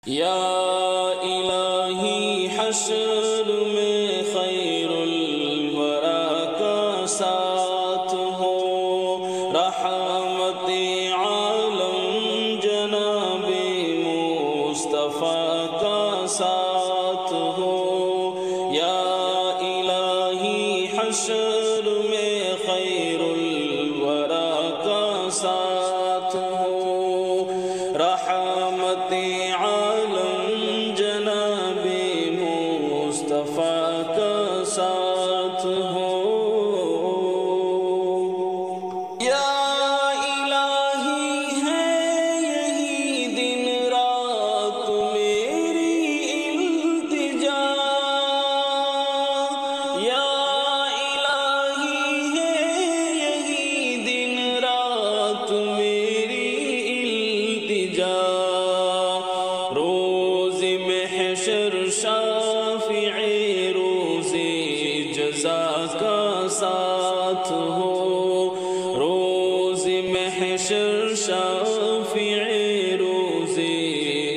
یا الہی حشر میں خیر الورا کا ساتھ ہو، رحمت عالم جناب مصطفیٰ کا ساتھ ہو۔ یا الہی حشر میں خیر الورا کا ساتھ ہو، رحمت عالم جناب مصطفیٰ کا ساتھ ہو۔ یا الہی ہے یہی دن رات میری التجا، یا الہی ہے یہی دن رات میری التجا، روز محشر شافع روز جزا کا ساتھ ہو، روز محشر شافع روز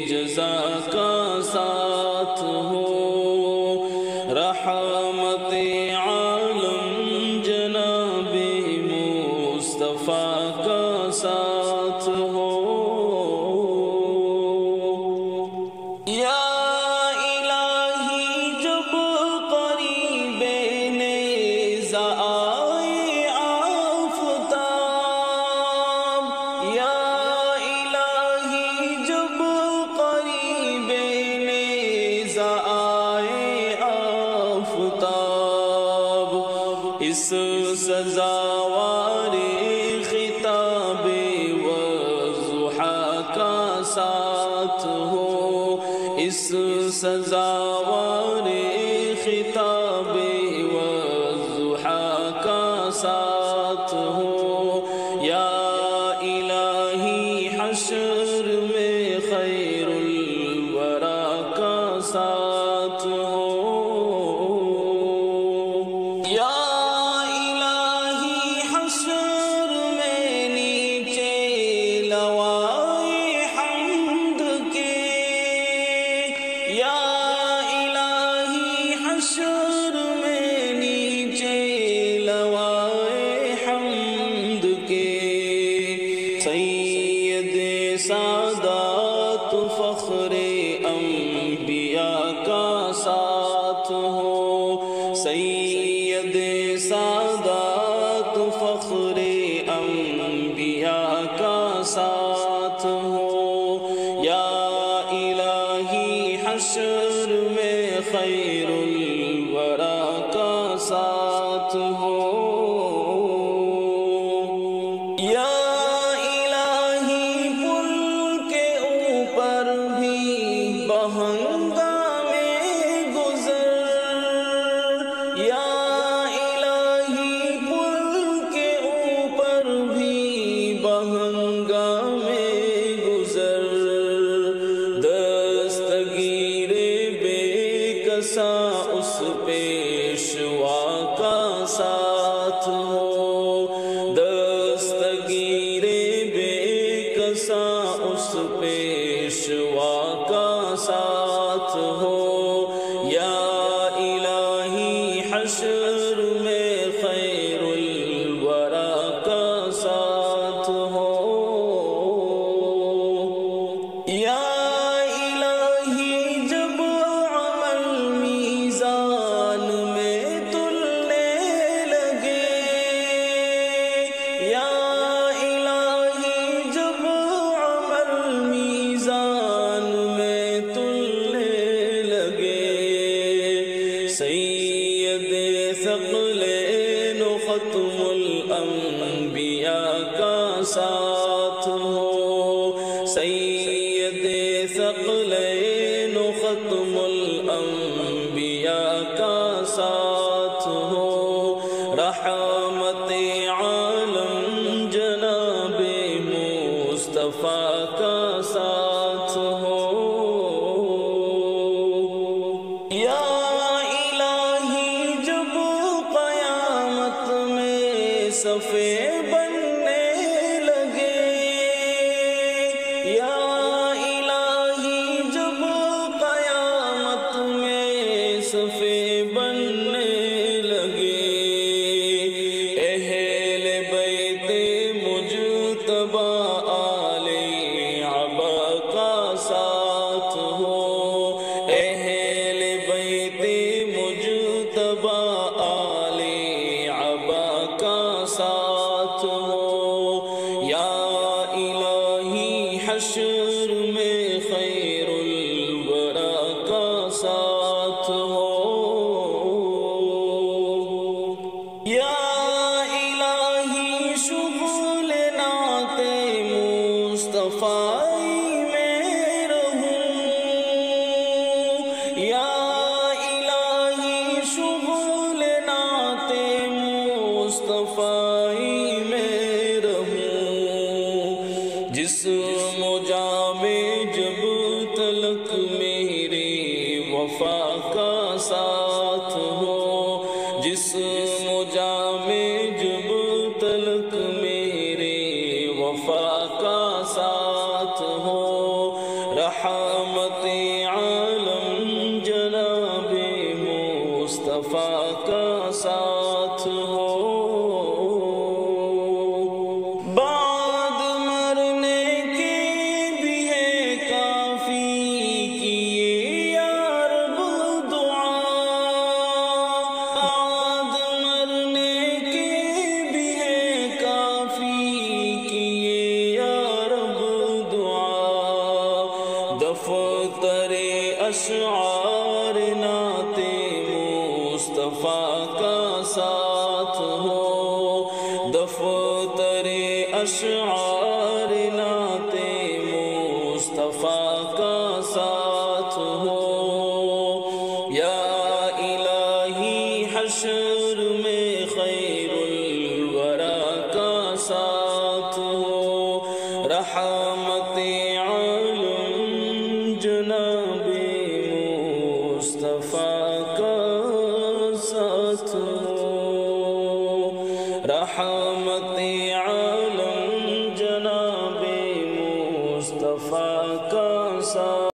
جزا کا ساتھ ہو، رحمت عالم جناب مصطفیٰ کا ساتھ ہو۔ یا الہی جب قریب نیز آئے آفتاب، یا الہی جب قریب نیز آئے آفتاب، اس سزاوار خطاب والضحیٰ کا ساتھ ہو، اس سزاوار خطاب والضحیٰ کا ساتھ ہو۔ یا الہی حشر میں خیر الورا کا ساتھ ہو۔ یا الہی حشر میں نیچے لوائے حمد کے، یا الہی حشر میں نیچے لوائے حمد کے، سید سادات فخر انبیاء کا ساتھ ہو، سید سادات فخر انبیاء کا ساتھ ہو۔ یا الہی حشر میں خیر الورا کا ساتھ ہو۔ یا الہی پل کے اوپر بھی بہنگام گزر، یا الہی پل کے اوپر بھی بہنگام گزر، دستگیر بے کسا اس پیشوا کا ساتھ ہو، دستگیر بے کسا اس پیشوا کا ساتھ ہو۔ یا الہی حشر میں خیر الورا کا ساتھ ہو۔ یا الہی جب عمل میزان میں تلنے لگے، یا الہی جب عمل میزان میں تلنے لگے، سید ثقلین ختم الانبیاء کا ساتھ ہو، سید ثقلین ختم الانبیاء کا ساتھ ہو، رحمت عالم جناب مصطفیٰ کا ساتھ ہو۔ یا الہی جب قیامت میں صفے بننے لگے، یا الہی جب میری وفا کا ساتھ ہو، جسم و جاں میں جب تلک میری وفا کا ساتھ ہو، رحمت عالم جناب مصطفیٰ کا ساتھ ہو۔ بعد مرنے کے بھی ہے کافی کیے یا رب دعا، بعد مرنے کے بھی ہے کافی کیے یا رب دعا، دفتر اشعار نعت مصطفیٰ کا ساتھ ہو، دفتر اشعار نعت مصطفیٰ کا ساتھ ہو، یا الہی حشر میں خیر الورا کا ساتھ ہو، رحمت عالم جناب مصطفیٰ کا ساتھ ہو، رحمت عالم